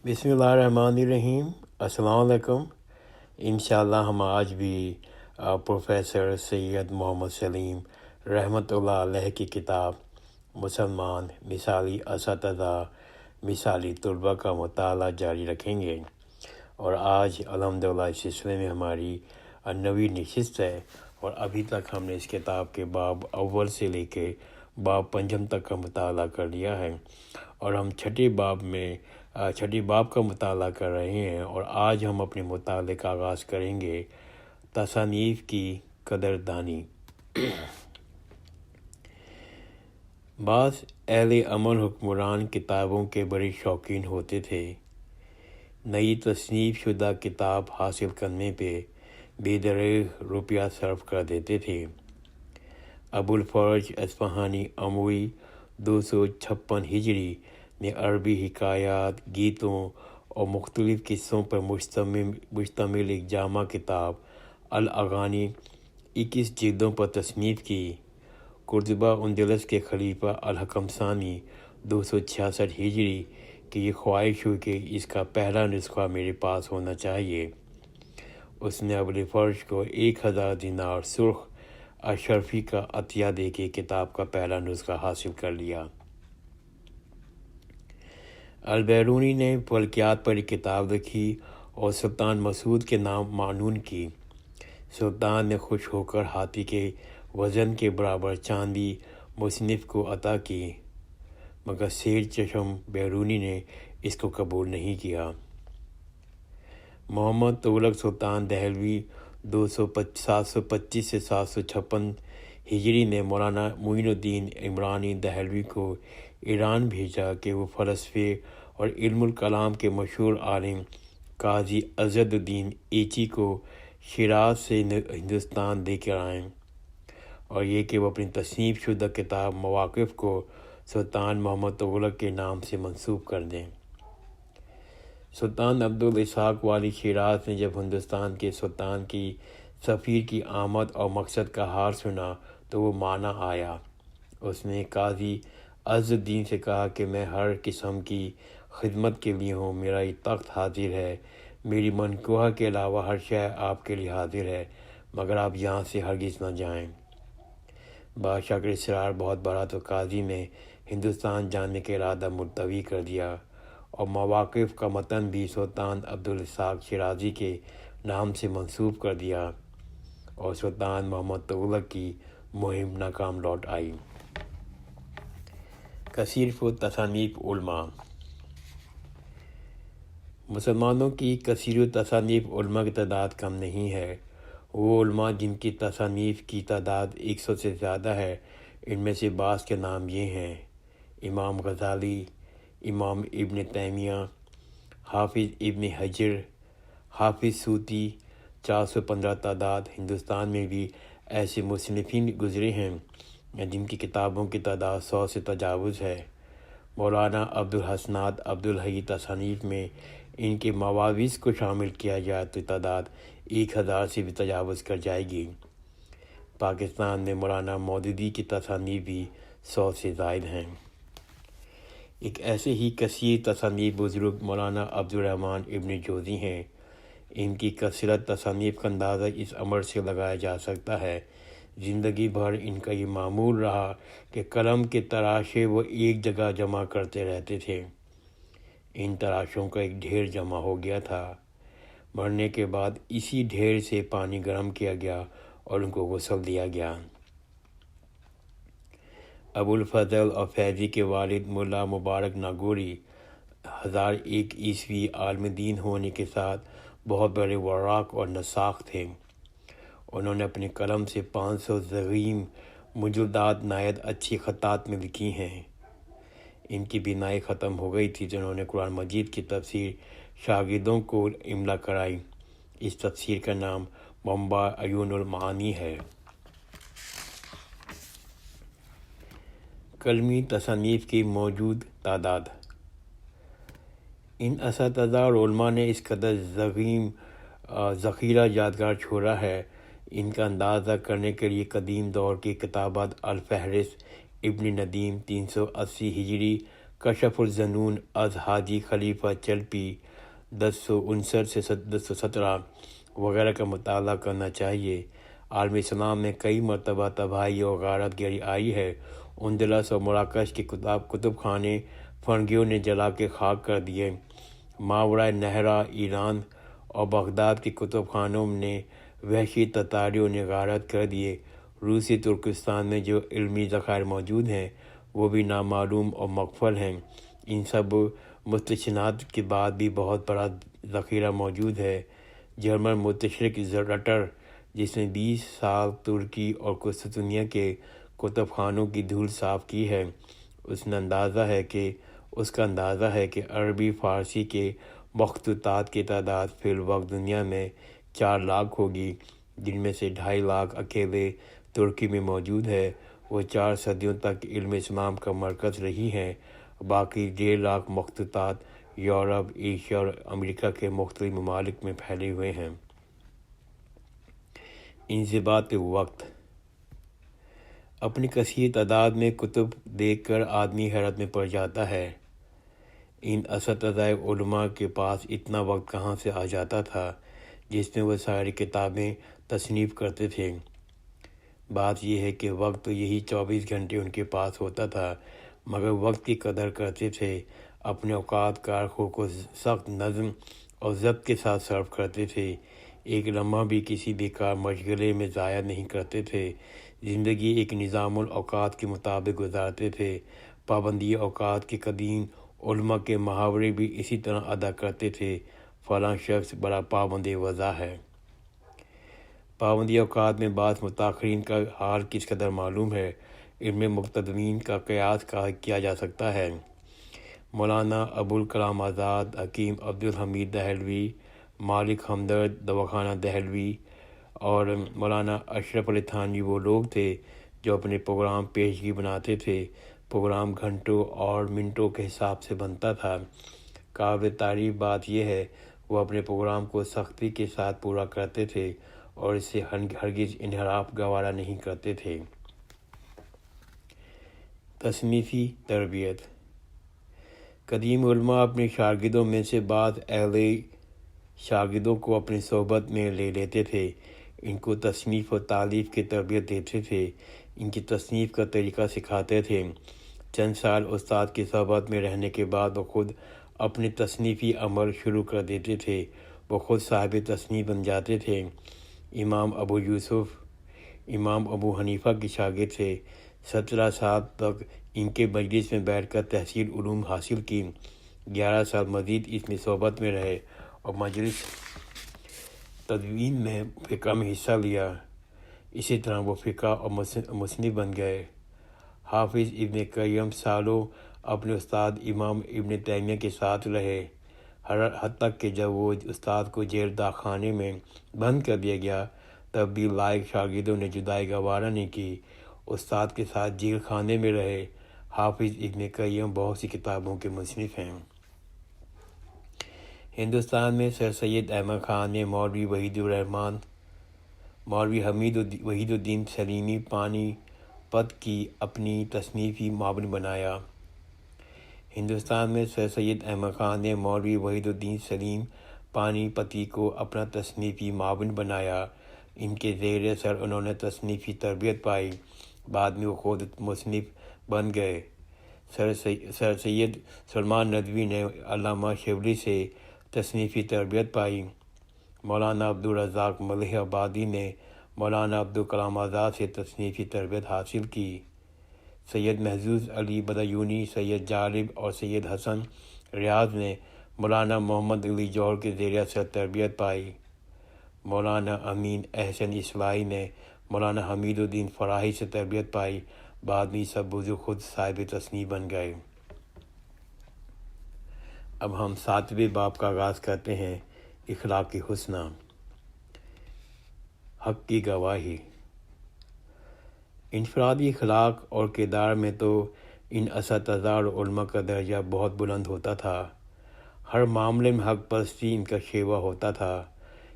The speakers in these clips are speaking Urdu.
بسم اللہ الرحمن الرحیم۔ السلام علیکم۔ انشاءاللہ ہم آج بھی پروفیسر سید محمد سلیم رحمۃ اللہ علیہ کی کتاب مسلمان مثالی اساتذہ مثالی طلباء کا مطالعہ جاری رکھیں گے، اور آج الحمدللہ اس سلسلے میں ہماری 9ویں نشست ہے، اور ابھی تک ہم نے اس کتاب کے باب اول سے لے کے باب پنجم تک کا مطالعہ کر لیا ہے، اور ہم چھٹے باب کا مطالعہ کر رہے ہیں، اور آج ہم اپنے مطالعے کا آغاز کریں گے تصانیف کی قدردانی۔ بعض اہل عمل حکمران کتابوں کے بڑے شوقین ہوتے تھے، نئی تصنیف شدہ کتاب حاصل کرنے پہ بے دریغ روپیہ صرف کر دیتے تھے۔ ابوالفرج اصفہانی عموی 256 ہجری نے عربی حکایات، گیتوں اور مختلف قصوں پر مشتمل ایک جامع کتاب الاغانی 21 جلدوں پر تصنیف کی۔ قرطبہ اندلس کے خلیفہ الحکم ثانی 266 ہجری کی یہ خواہش ہوئی کہ اس کا پہلا نسخہ میرے پاس ہونا چاہیے۔ اس نے ابوالفرج کو 1000 دینار سرخ اشرفی کا عطیہ دے کے کتاب کا پہلا نسخہ حاصل کر لیا۔ البیرونی نے فلکیات پر ایک کتاب لکھی اور سلطان مسعود کے نام معنون کی۔ سلطان نے خوش ہو کر ہاتھی کے وزن کے برابر چاندی مصنف کو عطا کی، مگر سیر چشم بیرونی نے اس کو قبول نہیں کیا۔ محمد تغلق سلطان دہلوی 725 سے 756 ہجری نے مولانا معین الدین عمرانی دہلوی کو ایران بھیجا کہ وہ فلسفے اور علم الکلام کے مشہور عالم قاضی عزت الدین ایچی کو شیراز سے ہندوستان لے کر آئیں، اور یہ کہ وہ اپنی تصنیف شدہ کتاب مواقف کو سلطان محمد تغلق کے نام سے منسوب کر دیں۔ سلطان عبدالاسحاق والی شیراز نے جب ہندوستان کے سلطان کی سفیر کی آمد اور مقصد کا حال سنا تو وہ مانا آیا۔ اس نے قاضی عز الدین سے کہا کہ میں ہر قسم کی خدمت کے لیے ہوں، میرا یہ تخت حاضر ہے، میری منقوہ کے علاوہ ہر شے آپ کے لیے حاضر ہے، مگر آپ یہاں سے ہرگز نہ جائیں۔ بادشاہ کا اصرار بہت بڑا تو قاضی نے ہندوستان جانے کا ارادہ ملتوی کر دیا، اور مواقف کا متن بھی سلطان عبدالاسحاق شیرازی کے نام سے منسوب کر دیا، اور سلطان محمد تغلق کی مہم ناکام لوٹ آئی۔ کثیر تصانیف علماء۔ مسلمانوں کی کثیر تصانیف علماء کی تعداد کم نہیں ہے۔ وہ علماء جن کی تصانیف کی تعداد 100 سے زیادہ ہے، ان میں سے بعض کے نام یہ ہیں: امام غزالی، امام ابن تیمیہ، حافظ ابن حجر، حافظ سوطی۔ 415 تعداد۔ ہندوستان میں بھی ایسے مصنفین گزرے ہیں جن کی کتابوں کی تعداد 100 سے تجاوز ہے۔ مولانا عبدالحسنات عبدالحی تصانیف میں ان کے مواویز کو شامل کیا جائے تو تعداد 1000 سے بھی تجاوز کر جائے گی۔ پاکستان میں مولانا مودودی کی تصانیف بھی 100 سے زائد ہیں۔ ایک ایسے ہی کثیر تصانیف بزرگ مولانا عبدالرحمن ابن جوزی ہیں۔ ان کی کثرت تصانیف کا اندازہ اس امر سے لگایا جا سکتا ہے، زندگی بھر ان کا یہ معمول رہا کہ قلم کے تراشے وہ ایک جگہ جمع کرتے رہتے تھے۔ ان تراشوں کا ایک ڈھیر جمع ہو گیا تھا۔ مرنے کے بعد اسی ڈھیر سے پانی گرم کیا گیا اور ان کو غسل دیا گیا۔ ابوالفضل اور فیضی کے والد ملا مبارک ناگوری 1001 عیسوی عالم دین ہونے کے ساتھ بہت بڑے وراق اور نساخ تھے۔ انہوں نے اپنے قلم سے 500 ضخیم مجلدات نہایت اچھی خطاط میں لکھی ہیں۔ ان کی بینائی ختم ہو گئی تھی تو انہوں نے قرآن مجید کی تفسیر شاگردوں کو املا کرائی۔ اس تفسیر کا نام منبع عیون المعانی ہے۔ قلمی تصانیف کی موجود تعداد۔ ان اساتذہ اور علماء نے اس قدر ضخیم ذخیرہ یادگار چھوڑا ہے، ان کا اندازہ کرنے کے لیے قدیم دور کی کتابت الفہرست ابن ندیم 380 ہجری کشف الظنون از حاجی خلیفہ چلپی 1059 سے 1017 وغیرہ کا مطالعہ کرنا چاہیے۔ عالم اسلام میں کئی مرتبہ تباہی اور غارت گری آئی ہے۔ اندلس اور مراکش کے کتب خانے فرنگیوں نے جلا کے خاک کر دیے۔ ماورائے نہرہ ایران اور بغداد کے کتب خانوں نے وحشی تتاریوں نے غارت کر دیے۔ روسی ترکستان میں جو علمی ذخائر موجود ہیں وہ بھی نامعلوم اور مغفل ہیں۔ ان سب مستحسنات کے بعد بھی بہت بڑا ذخیرہ موجود ہے۔ جرمن مستشرق رٹر، جس نے 20 سال ترکی اور قسطنطنیہ کے کتب خانوں کی دھول صاف کی ہے، اس کا اندازہ ہے کہ عربی فارسی کے مخطوطات کی تعداد فی الوقت دنیا میں 4 لاکھ ہوگی، جن میں سے 2.5 لاکھ اکیلے ترکی میں موجود ہے۔ وہ 4 صدیوں تک علم اسلام کا مرکز رہی ہیں۔ باقی 1.5 لاکھ مخطوطات یورپ، ایشیا اور امریکہ کے مختلف ممالک میں پھیلے ہوئے ہیں۔ انضباط وقت۔ اپنی کثیر تعداد میں کتب دیکھ کر آدمی حیرت میں پڑ جاتا ہے۔ ان اساتذہ علماء کے پاس اتنا وقت کہاں سے آ جاتا تھا جس میں وہ ساری کتابیں تصنیف کرتے تھے۔ بات یہ ہے کہ وقت تو یہی 24 گھنٹے ان کے پاس ہوتا تھا، مگر وقت کی قدر کرتے تھے۔ اپنے اوقات کارخوں کو سخت نظم اور ضبط کے ساتھ صرف کرتے تھے۔ ایک لمحہ بھی کسی بیکار مشغلے میں ضائع نہیں کرتے تھے۔ زندگی ایک نظام الاوقات کے مطابق گزارتے تھے۔ پابندی اوقات کے قدیم علماء کے محاورے بھی اسی طرح ادا کرتے تھے۔ فلاں شخص بڑا پابند وضع ہے۔ پابندی اوقات میں بعض متاخرین کا حال کس قدر معلوم ہے، ان میں مقتدمین کا قیاس کیا جا سکتا ہے۔ مولانا ابوالکلام آزاد، حکیم عبدالحمید دہلوی، مالک ہمدرد دواخانہ دہلوی اور مولانا اشرف علی تھانوی وہ لوگ تھے جو اپنے پروگرام پیشگی بناتے تھے۔ پروگرام گھنٹوں اور منٹوں کے حساب سے بنتا تھا۔ قابل تعریف بات یہ ہے وہ اپنے پروگرام کو سختی کے ساتھ پورا کرتے تھے اور اس سے ہرگز انحراف گوارا نہیں کرتے تھے۔ تصنیفی تربیت۔ قدیم علماء اپنے شاگردوں میں سے بعض اہل شاگردوں کو اپنی صحبت میں لے لیتے تھے، ان کو تصنیف و تالیف کی تربیت دیتے تھے، ان کی تصنیف کا طریقہ سکھاتے تھے۔ چند سال استاد کی صحبت میں رہنے کے بعد وہ خود اپنی تصنیفی عمل شروع کر دیتے تھے، وہ خود صاحب تصنیف بن جاتے تھے۔ امام ابو یوسف امام ابو حنیفہ کے شاگرد تھے۔ 17 سال تک ان کے مجلس میں بیٹھ کر تحصیل علوم حاصل کی۔ 11 سال مزید اس میں صحبت میں رہے اور مجلس تدوین میں فقہ میں حصہ لیا۔ اسی طرح وہ فقہ اور مصنف بن گئے۔ حافظ ابن قیم سالوں اپنے استاد امام ابن تیمیہ کے ساتھ رہے، حتیٰ کہ جب وہ استاد کو جیل خانے میں بند کر دیا گیا تب بھی لائق شاگردوں نے جدائی گوارا نہیں کی، استاد کے ساتھ جیل خانے میں رہے۔ حافظ ابن قیم بہت سی کتابوں کے مصنف ہیں۔ ہندوستان میں سر سید احمد خان نے مولوی وحید الرحمن، مولوی حمید وحید الدین سلیمی پانی پت کی اپنی تصنیفی معاون بنایا۔ ہندوستان میں سر سید احمد خان نے مولوی وحید الدین سلیم پانی پتی کو اپنا تصنیفی معاون بنایا۔ ان کے زیر اثر انہوں نے تصنیفی تربیت پائی، بعد میں وہ خود مصنف بن گئے۔ سر سید سلمان ندوی نے علامہ شبلی سے تصنیفی تربیت پائی۔ مولانا عبدالرزاق ملح آبادی نے مولانا ابوالکلام آزاد سے تصنیفی تربیت حاصل کی۔ سید محظوظ علی بدایونی، سید جالب اور سید حسن ریاض نے مولانا محمد علی جوہر کے زیر اثر تربیت پائی۔ مولانا امین احسن اصلاحی نے مولانا حمید الدین فراحی سے تربیت پائی، بعد میں سب بزرگ خود صاحب تصنیف بن گئے۔ اب ہم 7ویں باب کا آغاز کرتے ہیں، اخلاق حسنہ، حق کی گواہی۔ انفرادی اخلاق اور کردار میں تو ان اساتذہ اور علماء کا درجہ بہت بلند ہوتا تھا۔ ہر معاملے میں حق پرستی ان کا شیوا ہوتا تھا۔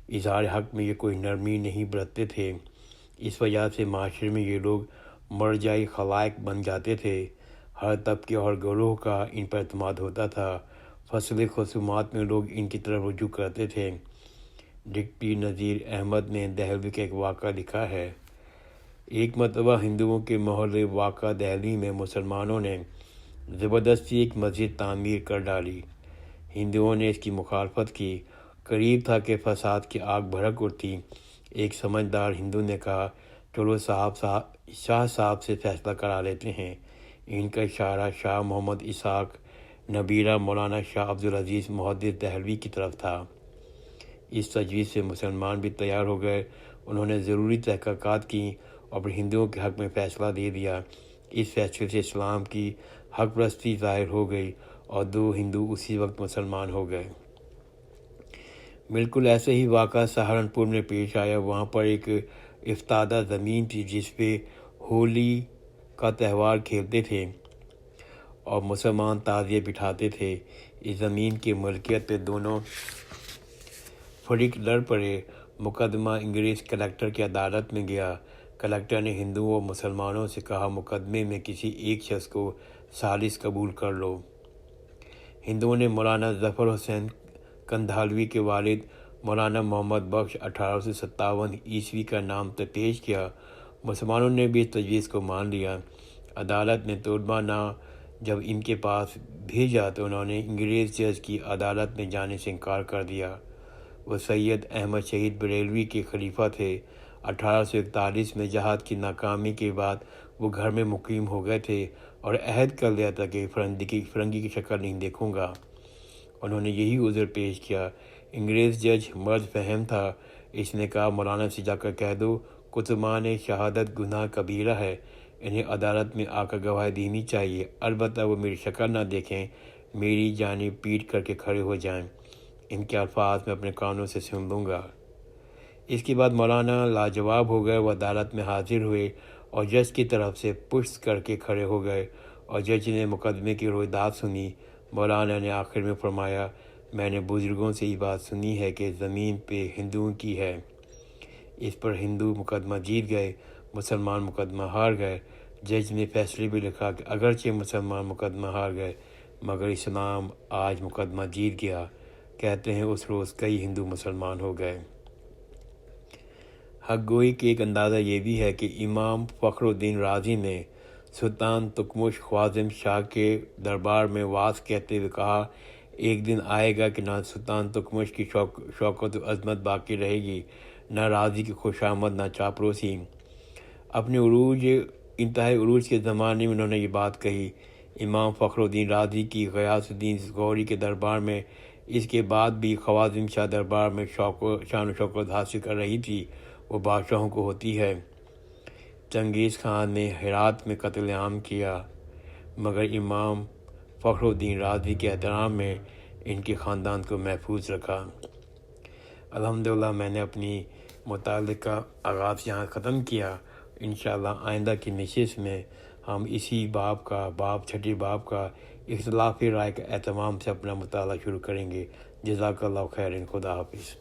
اظہار حق میں یہ کوئی نرمی نہیں برتتے تھے۔ اس وجہ سے معاشرے میں یہ لوگ مرجعی خلائق بن جاتے تھے۔ ہر طبقے اور گروہ کا ان پر اعتماد ہوتا تھا۔ فصل خصومات میں لوگ ان کی طرف رجوع کرتے تھے۔ ڈپٹی نذیر احمد نے دہلوی کا ایک واقعہ لکھا ہے۔ ایک مرتبہ ہندوؤں کے محلے واقع دہلی میں مسلمانوں نے زبردستی ایک مسجد تعمیر کر ڈالی۔ ہندوؤں نے اس کی مخالفت کی۔ قریب تھا کہ فساد کی آگ بھڑک اٹھتی۔ ایک سمجھدار ہندو نے کہا، چلو شاہ صاحب سے فیصلہ کرا لیتے ہیں۔ ان کا اشارہ شاہ محمد اسحاق نبیرہ مولانا شاہ عبدالعزیز محدث دہلوی کی طرف تھا۔ اس تجویز سے مسلمان بھی تیار ہو گئے۔ انہوں نے ضروری تحقیقات کی اور پھر ہندوؤں کے حق میں فیصلہ دے دیا۔ اس فیصلے سے اسلام کی حق پرستی ظاہر ہو گئی اور 2 ہندو اسی وقت مسلمان ہو گئے۔ بالکل ایسا ہی واقعہ سہارنپور میں پیش آیا۔ وہاں پر ایک افتادہ زمین تھی جس پہ ہولی کا تہوار کھیلتے تھے اور مسلمان تعزیے بٹھاتے تھے۔ اس زمین کی ملکیت پہ دونوں فریق لڑ پڑے۔ مقدمہ انگریز کلکٹر کی عدالت میں گیا۔ کلکٹر نے ہندوؤں اور مسلمانوں سے کہا، مقدمے میں کسی ایک شخص کو ثالث قبول کر لو۔ ہندوؤں نے مولانا ظفر حسین کندھالوی کے والد مولانا محمد بخش 1857 عیسوی کا نام پیش کیا۔ مسلمانوں نے بھی اس تجویز کو مان لیا۔ عدالت نے طلبہ نامہ جب ان کے پاس بھیجا تو انہوں نے انگریز جج کی عدالت میں جانے سے انکار کر دیا۔ وہ سید احمد شہید بریلوی کے خلیفہ تھے۔ 1841 میں جہاد کی ناکامی کے بعد وہ گھر میں مقیم ہو گئے تھے اور عہد کر لیا تھا کہ فرنگی کی شکل نہیں دیکھوں گا۔ انہوں نے یہی عذر پیش کیا۔ انگریز جج مرد فہم تھا۔ اس نے کہا، مولانا سے جا کر کہہ دو کتمان شہادت گناہ کبیرہ ہے، انہیں عدالت میں آ کر گواہی دینی چاہیے، البتہ وہ میری شکل نہ دیکھیں، میری جانب پیٹ کر کے کھڑے ہو جائیں، ان کے الفاظ میں اپنے کانوں سے سن لوں گا۔ اس کے بعد مولانا لاجواب ہو گئے۔ وہ عدالت میں حاضر ہوئے اور جج کی طرف سے پشت کر کے کھڑے ہو گئے اور جج نے مقدمے کی رویداد سنی۔ مولانا نے آخر میں فرمایا، میں نے بزرگوں سے یہ بات سنی ہے کہ زمین پہ ہندوؤں کی ہے۔ اس پر ہندو مقدمہ جیت گئے، مسلمان مقدمہ ہار گئے۔ جج نے فیصلے بھی لکھا کہ اگرچہ مسلمان مقدمہ ہار گئے مگر اسلام آج مقدمہ جیت گیا۔ کہتے ہیں اس روز کئی ہندو مسلمان ہو گئے۔ حق گوئی کے ایک اندازہ یہ بھی ہے کہ امام فخر الدین رازی نے سلطان تکمش خوارزم شاہ کے دربار میں وعظ کہتے ہوئے کہا، ایک دن آئے گا کہ نہ سلطان تکمش کی شوکت و عظمت باقی رہے گی، نہ رازی کی خوشامد، نہ چاپلوسی۔ اپنے انتہائی عروج کے زمانے میں انہوں نے یہ بات کہی۔ امام فخر الدین رازی کی غیاث الدین غوری کے دربار میں اس کے بعد بھی خوارزم شاہ دربار میں شان و شوکت حاصل کر رہی تھی، وہ بادشاہوں کو ہوتی ہے۔ چنگیز خان نے ہرات میں قتل عام کیا مگر امام فخر الدین رازی کے احترام میں ان کے خاندان کو محفوظ رکھا۔ الحمدللہ میں نے اپنی مطالعے کا آغاز یہاں ختم کیا۔ انشاءاللہ آئندہ کی نشست میں ہم اسی چھٹے باب کا اختلاف رائے کے اہتمام سے اپنا مطالعہ شروع کریں گے۔ جزاک اللہ خیر، خدا حافظ۔